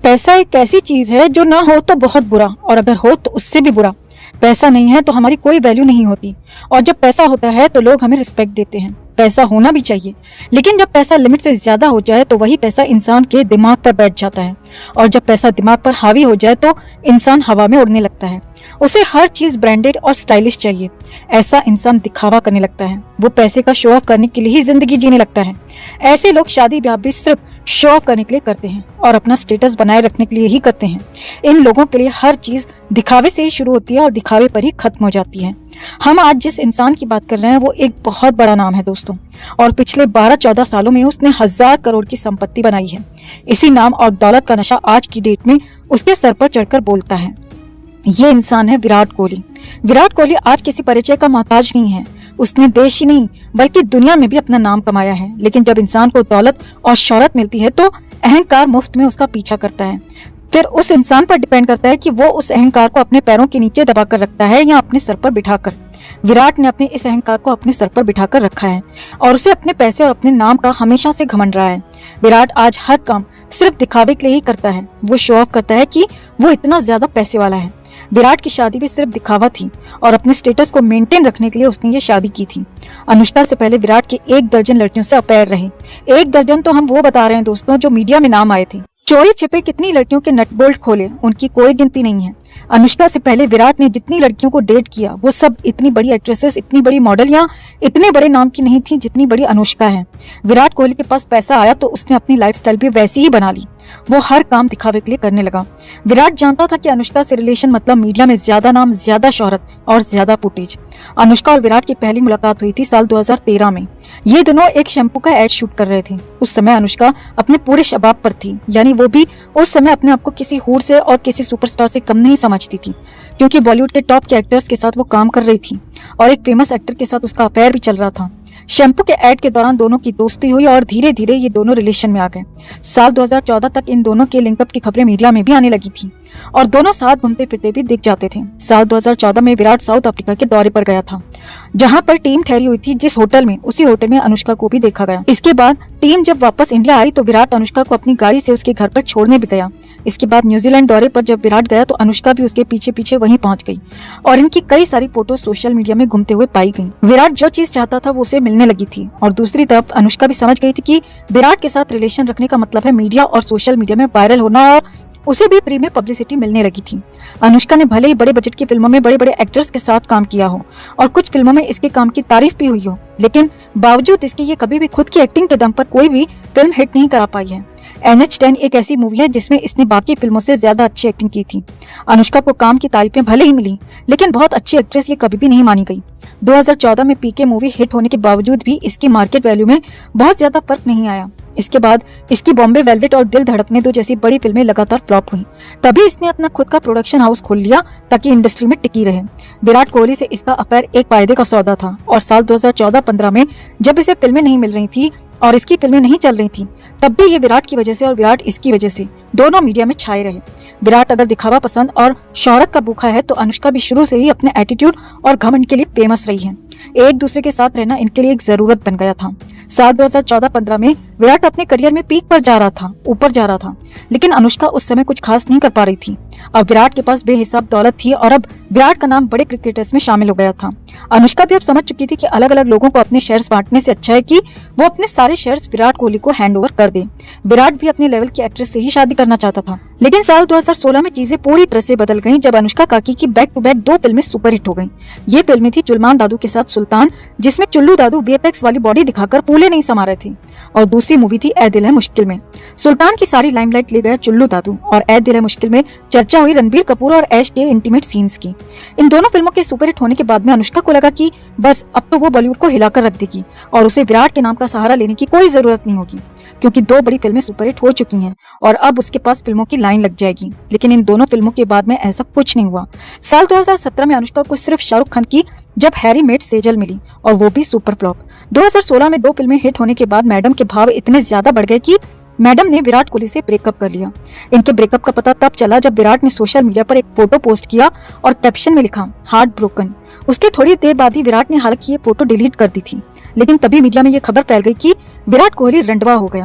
पैसा एक ऐसी चीज है जो ना हो तो बहुत बुरा और अगर हो तो उससे भी बुरा। पैसा नहीं है तो हमारी कोई वैल्यू नहीं होती और जब पैसा होता है तो लोग हमें रिस्पेक्ट देते हैं। पैसा होना भी चाहिए, लेकिन जब पैसा लिमिट से ज्यादा हो जाए तो वही पैसा इंसान के दिमाग पर बैठ जाता है और जब पैसा दिमाग पर हावी हो जाए तो इंसान हवा में उड़ने लगता है। उसे हर चीज ब्रांडेड और स्टाइलिश चाहिए। ऐसा इंसान दिखावा करने लगता है, वो पैसे का शो ऑफ करने के लिए ही जिंदगी जीने लगता है। ऐसे लोग शादी ब्याह भी सिर्फ शो ऑफ करने के लिए करते हैं और अपना स्टेटस बनाए रखने के लिए ही करते हैं। इन लोगों के लिए हर चीज दिखावे से ही शुरू होती है और दिखावे पर ही खत्म हो जाती है। हम आज जिस इंसान की बात कर रहे हैं वो एक बहुत बड़ा नाम है दोस्तों, और पिछले 12-14 सालों में उसने 1000 करोड़ की संपत्ति बनाई है। इसी नाम और दौलत का नशा आज की डेट में उसके सर पर चढ़कर बोलता है। ये इंसान है विराट कोहली। विराट कोहली आज किसी परिचय का मोहताज नहीं है। उसने देश ही नहीं बल्कि दुनिया में भी अपना नाम कमाया है। लेकिन जब इंसान को दौलत और शोहरत मिलती है तो अहंकार मुफ्त में उसका पीछा करता है। फिर उस इंसान पर डिपेंड करता है कि वो उस अहंकार को अपने पैरों के नीचे दबाकर रखता है या अपने सर पर बिठाकर। विराट ने अपने इस अहंकार को अपने सर पर बिठाकर रखा है और उसे अपने पैसे और अपने नाम का हमेशा से घमंड रहा है। विराट आज हर काम सिर्फ दिखावे के लिए ही करता है। वो शो ऑफ करता है कि वो इतना ज्यादा पैसे वाला है। विराट की शादी भी सिर्फ दिखावा थी और अपने स्टेटस को मेंटेन रखने के लिए उसने ये शादी की थी। अनुष्का से पहले विराट के 1 दर्जन लड़कियों से अफेयर रहे। 1 दर्जन तो हम वो बता रहे हैं दोस्तों जो मीडिया में नाम आए थे। चोरी छिपे कितनी लड़कियों के नट बोल्ट खोले, उनकी कोई गिनती नहीं है। अनुष्का से पहले विराट ने जितनी लड़कियों को डेट किया वो सब इतनी बड़ी एक्ट्रेसेस, इतनी बड़ी मॉडल या इतने बड़े नाम की नहीं थी जितनी बड़ी अनुष्का है। विराट कोहली के पास पैसा आया तो उसने अपनी लाइफस्टाइल भी वैसी ही बना ली। वो हर काम दिखावे के लिए करने लगा। विराट जानता था कि अनुष्का से रिलेशन मतलब मीडिया में ज्यादा नाम, ज्यादा शोहरत और ज्यादा फुटेज। अनुष्का और विराट की पहली मुलाकात हुई थी साल 2013 में। ये दोनों एक शैम्पू का एड शूट कर रहे थे। उस समय अनुष्का अपने पूरे शबाब पर थी, यानी वो भी उस समय अपने आप को किसी हूर से और किसी सुपरस्टार से कम नहीं समझती थी, क्योंकि बॉलीवुड के टॉप के एक्टर्स के साथ वो काम कर रही थी और एक फेमस एक्टर के साथ उसका अफेयर भी चल रहा था। शैम्पू के एड के दौरान दोनों की दोस्ती हुई और धीरे धीरे ये दोनों रिलेशन में आ गए। साल 2014 तक इन दोनों के लिंकअप की खबरें मीडिया में भी आने लगी थी और दोनों साथ घूमते फिरते भी दिख जाते थे। साल 2014 में विराट साउथ अफ्रीका के दौरे पर गया था, जहां पर टीम ठहरी हुई थी जिस होटल में, उसी होटल में अनुष्का को भी देखा गया। इसके बाद टीम जब वापस इंडिया आई तो विराट अनुष्का को अपनी गाड़ी से उसके घर पर छोड़ने भी गया। इसके बाद न्यूजीलैंड दौरे पर जब विराट गया तो अनुष्का भी उसके पीछे पीछे वहीं पहुंच गई और इनकी कई सारी फोटो सोशल मीडिया में घूमते हुए पाई गई। विराट जो चीज चाहता था वो उसे मिलने लगी थी और दूसरी तरफ अनुष्का भी समझ गई थी कि विराट के साथ रिलेशन रखने का मतलब है मीडिया और सोशल मीडिया में वायरल होना, और उसे भी फ्री में पब्लिसिटी मिलने लगी थी। अनुष्का ने भले ही बड़े बजट की फिल्मों में बड़े बड़े एक्टर्स के साथ काम किया हो और कुछ फिल्मों में इसके काम की तारीफ भी हुई हो, लेकिन बावजूद इसके ये कभी भी खुद की एक्टिंग के दम पर कोई भी फिल्म हिट नहीं करा पाई है। NH10 एक ऐसी मूवी है जिसमें इसने बाकी फिल्मों से ज्यादा अच्छी एक्टिंग की थी। अनुष्का को काम की तारीफें भले ही मिली, लेकिन बहुत अच्छी एक्ट्रेस ये कभी भी नहीं मानी गई। 2014 में पीके मूवी हिट होने के बावजूद भी इसकी मार्केट वैल्यू में बहुत ज्यादा फर्क नहीं आया। इसके बाद इसकी बॉम्बे वेलवेट और दिल धड़कने दो जैसी बड़ी फिल्में लगातार फ्लॉप हुई। तभी इसने अपना खुद का प्रोडक्शन हाउस खोल लिया ताकि इंडस्ट्री में टिकी रहे। विराट कोहली से इसका अफेयर एक फायदे का सौदा था और साल 2014-15 में जब इसे फिल्में नहीं मिल रही थी और इसकी फिल्में नहीं चल रही थी, तब भी ये विराट की वजह से और विराट इसकी वजह से दोनों मीडिया में छाए रहे। विराट अगर दिखावा पसंद और शोहरत का भूखा है तो अनुष्का भी शुरू से ही अपने एटीट्यूड और घमंड के लिए फेमस रही है। एक दूसरे के साथ रहना इनके लिए एक जरूरत बन गया था। साल 2014-15 में विराट अपने करियर में पीक पर जा रहा था, ऊपर जा रहा था, लेकिन अनुष्का उस समय कुछ खास नहीं कर पा रही थी। अब विराट के पास बेहिसाब दौलत थी और अब विराट का नाम बड़े क्रिकेटर्स में शामिल हो गया था। अनुष्का भी अब समझ चुकी थी कि अलग अलग लोगों को अपने शेयर्स बांटने से अच्छा है कि वो अपने सारे शेयर्स विराट कोहली को हैंड ओवर कर दे। विराट भी अपने लेवल की एक्ट्रेस से ही शादी करना चाहता था, लेकिन साल 2016 में चीजें पूरी तरह से बदल गईं जब अनुष्का काकी की बैक टू बैक 2 फिल्में सुपरहिट हो गईं। ये फिल्में थी जुलमान दादू के साथ सुल्तान, जिसमें चुल्लू दादू वीएफएक्स वाली बॉडी दिखाकर फूले नहीं समा रहे थे, और दूसरी मूवी थी ऐ दिल है मुश्किल में। सुल्तान की सारी लाइमलाइट ले गया चुल्लू दादू और ऐ दिल है मुश्किल में चर्चा हुई रणबीर कपूर और ऐश के इंटीमेट सीन्स की। इन दोनों फिल्मों के सुपरहिट होने के बाद में अनुष्का को लगा कि बस अब तो वो बॉलीवुड को हिलाकर रख देगी और उसे विराट के नाम का सहारा लेने की कोई जरूरत नहीं होगी, क्योंकि 2 बड़ी फिल्में सुपरहिट हो चुकी हैं और अब उसके पास फिल्मों की लाइन लग जाएगी। लेकिन इन दोनों फिल्मों के बाद में ऐसा कुछ नहीं हुआ। साल 2017 में अनुष्का को सिर्फ शाहरुख खान की जब हैरी मेट सेजल मिली और वो भी सुपर फ्लॉप। 2016 में 2 फिल्में हिट होने के बाद मैडम के भाव इतने ज्यादा बढ़ गए कि मैडम ने विराट कोहली से ब्रेकअप कर लिया। इनके ब्रेकअप का पता तब चला जब विराट ने सोशल मीडिया पर एक फोटो पोस्ट किया और कैप्शन में लिखा हार्ट ब्रोकन। उसके थोड़ी देर बाद ही विराट ने हालांकि ये फोटो डिलीट कर दी थी, लेकिन तभी मीडिया में ये खबर फैल गई कि विराट कोहली रंडवा हो गया।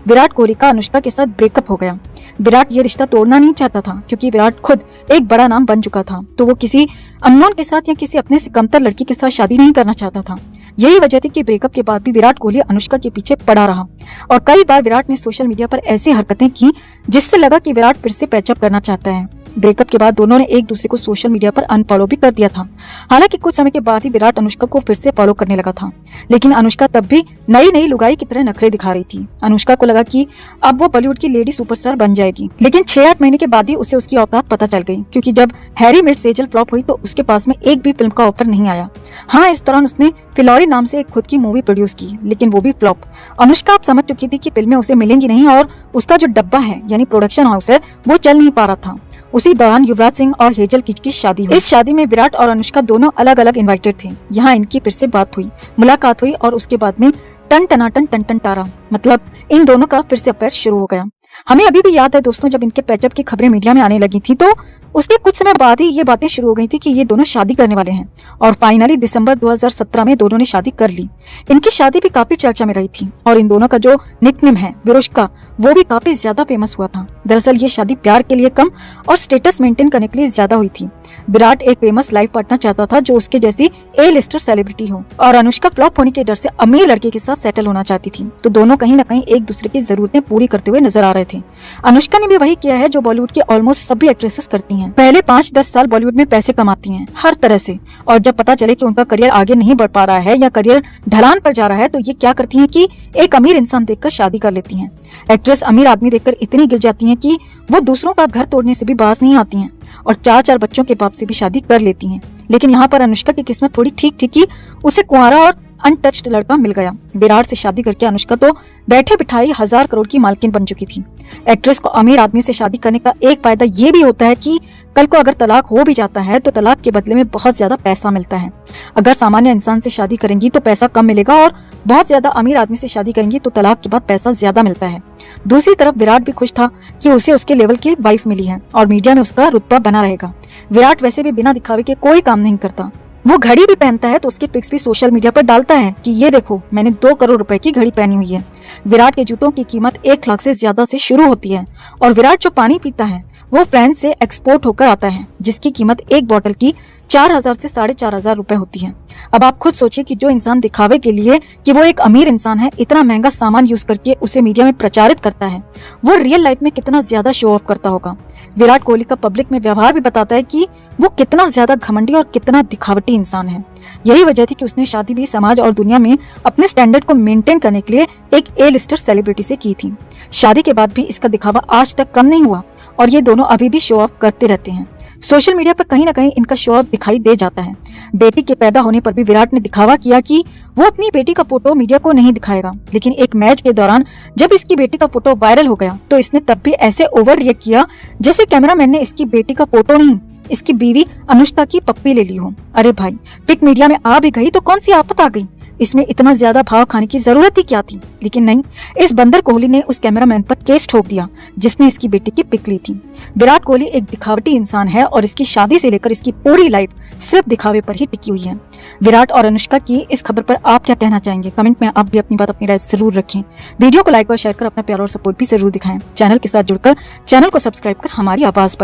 विराट कोहली का अनुष्का के साथ ब्रेकअप हो गया। विराट ये रिश्ता तोड़ना नहीं चाहता था क्योंकि विराट खुद एक बड़ा नाम बन चुका था, तो वो किसी अननोन के साथ या किसी अपने से कमतर लड़की के साथ शादी नहीं करना चाहता था। यही वजह थी कि ब्रेकअप के बाद भी विराट कोहली अनुष्का के पीछे पड़ा रहा और कई बार विराट ने सोशल मीडिया पर ऐसी हरकतें की जिससे लगा कि विराट फिर से पैचअप करना चाहता है। ब्रेकअप के बाद दोनों ने एक दूसरे को सोशल मीडिया पर अनफॉलो भी कर दिया था। हालांकि कुछ समय के बाद ही विराट अनुष्का को फिर से फॉलो करने लगा था, लेकिन अनुष्का तब भी नई लुगाई की तरह नखरे दिखा रही थी। अनुष्का को लगा कि अब वो बॉलीवुड की लेडी सुपरस्टार बन जाएगी, लेकिन 6-8 महीने के बाद ही उसे उसकी औकात पता चल गई, क्योंकि जब हैरी मेट सेजल फ्लॉप हुई तो उसके पास में एक भी फिल्म का ऑफर नहीं आया। हाँ, इस दौरान उसने फिलौरी नाम से एक खुद की मूवी प्रोड्यूस की, लेकिन वो भी फ्लॉप। अनुष्का अब समझ चुकी थी कि फिल्में उसे मिलेंगी नहीं और उसका जो डब्बा है यानी प्रोडक्शन हाउस है वो चल नहीं पा रहा था। उसी दौरान युवराज सिंह और हेजल की शादी हुई। इस शादी में विराट और अनुष्का दोनों अलग अलग इनवाइटेड थे। यहाँ इनकी फिर से मुलाकात हुई और उसके बाद में टन टारा, मतलब इन दोनों का फिर से अफेयर शुरू हो गया। हमें अभी भी याद है दोस्तों, जब इनके पैचअप की खबरें मीडिया में आने लगी थी तो उसके कुछ समय बाद ही ये बातें शुरू हो गई थी कि ये दोनों शादी करने वाले हैं, और फाइनली दिसंबर 2017 में दोनों ने शादी कर ली। इनकी शादी भी काफी चर्चा में रही थी और इन दोनों का जो निकनेम है विरुष्का, वो भी काफी ज्यादा फेमस हुआ था। दरअसल ये शादी प्यार के लिए कम और स्टेटस मेंटेन करने के लिए ज्यादा हुई थी। विराट एक फेमस लाइफ पार्टनर चाहता था जो उसके जैसी A-लिस्टर सेलिब्रिटी हो, और अनुष्का फ्लॉप होने के डर से अमीर लड़के के साथ सेटल होना चाहती थी। तो दोनों कहीं न कहीं एक दूसरे की जरूरतें पूरी करते हुए नजर आ रहे थे। अनुष्का ने भी वही किया है जो बॉलीवुड की ऑलमोस्ट सभी एक्ट्रेसेस करती हैं। पहले 5-10 साल बॉलीवुड में पैसे कमाती हैं हर तरह से, और जब पता चले कि उनका करियर आगे नहीं बढ़ पा रहा है या करियर ढलान पर जा रहा है तो ये क्या करती हैं कि एक अमीर इंसान देखकर शादी कर लेती हैं। एक्ट्रेस अमीर आदमी देखकर इतनी गिर जाती हैं कि वो दूसरों का घर तोड़ने से भी बाज नहीं आती हैं और 4-4 बच्चों के बाप से भी शादी कर लेती हैं। लेकिन यहाँ पर अनुष्का की किस्मत थोड़ी ठीक थी कि उसे कुंवारा और अनटच्ड लड़का मिल गया। विराट से शादी करके अनुष्का तो बैठे बिठाई 1000 करोड़ की मालकिन बन चुकी थी। एक्ट्रेस को अमीर आदमी से शादी करने का एक फायदा ये भी होता है कि कल को अगर तलाक हो भी जाता है तो तलाक के बदले में बहुत ज्यादा पैसा मिलता है। अगर सामान्य इंसान से शादी करेंगी तो पैसा कम मिलेगा, और बहुत ज्यादा अमीर आदमी से शादी करेंगी तो तलाक के बाद पैसा ज्यादा मिलता है। दूसरी तरफ विराट भी खुश था कि उसे उसके लेवल की वाइफ मिली है और मीडिया में उसका रुतबा बना रहेगा। विराट वैसे भी बिना दिखावे के कोई काम नहीं करता। वो घड़ी भी पहनता है तो उसके पिक्स भी सोशल मीडिया पर डालता है कि ये देखो मैंने 2 करोड़ रुपए की घड़ी पहनी हुई है। विराट के जूतों की कीमत 1 लाख से ज्यादा से शुरू होती है, और विराट जो पानी पीता है वो फ्रांस से एक्सपोर्ट होकर आता है, जिसकी कीमत एक बोतल की 4000 से 4500 रुपए होती है। अब आप खुद सोचिए कि जो इंसान दिखावे के लिए कि वो एक अमीर इंसान है इतना महंगा सामान यूज करके उसे मीडिया में प्रचारित करता है, वो रियल लाइफ में कितना ज्यादा शो ऑफ करता होगा। विराट कोहली का पब्लिक में व्यवहार भी बताता है कि वो कितना ज्यादा घमंडी और कितना दिखावटी इंसान है। यही वजह थी कि उसने शादी भी समाज और दुनिया में अपने स्टैंडर्ड को मेंटेन करने के लिए एक A-लिस्टर सेलिब्रिटी से की थी। शादी के बाद भी इसका दिखावा आज तक कम नहीं हुआ और ये दोनों अभी भी शो ऑफ करते रहते हैं। सोशल मीडिया पर कहीं न कहीं इनका शो ऑफ दिखाई दे जाता है। बेटी के पैदा होने पर भी विराट ने दिखावा किया कि वो अपनी बेटी का फोटो मीडिया को नहीं दिखाएगा, लेकिन एक मैच के दौरान जब इसकी बेटी का फोटो वायरल हो गया तो इसने तब भी ऐसे ओवर रिएक्ट किया जैसे कैमरामैन ने इसकी बेटी का फोटो नहीं, इसकी बीवी अनुष्का की पप्पी ले ली हो। अरे भाई, पिक मीडिया में आ भी गई तो कौन सी आफत आ गई, इसमें इतना ज्यादा भाव खाने की जरूरत ही क्या थी। लेकिन नहीं, इस बंदर कोहली ने उस कैमरामैन पर केस ठोक दिया जिसने इसकी बेटी की पिक ली थी। विराट कोहली एक दिखावटी इंसान है और इसकी शादी से लेकर इसकी पूरी लाइफ सिर्फ दिखावे पर ही टिकी हुई है। विराट और अनुष्का की इस खबर पर आप क्या कहना चाहेंगे? कमेंट में आप भी अपनी बात, अपनी राय जरूर रखें। वीडियो को लाइक और शेयर कर अपना प्यार और सपोर्ट भी जरूर दिखाएं। चैनल के साथ जुड़कर चैनल को सब्सक्राइब कर हमारी आवाज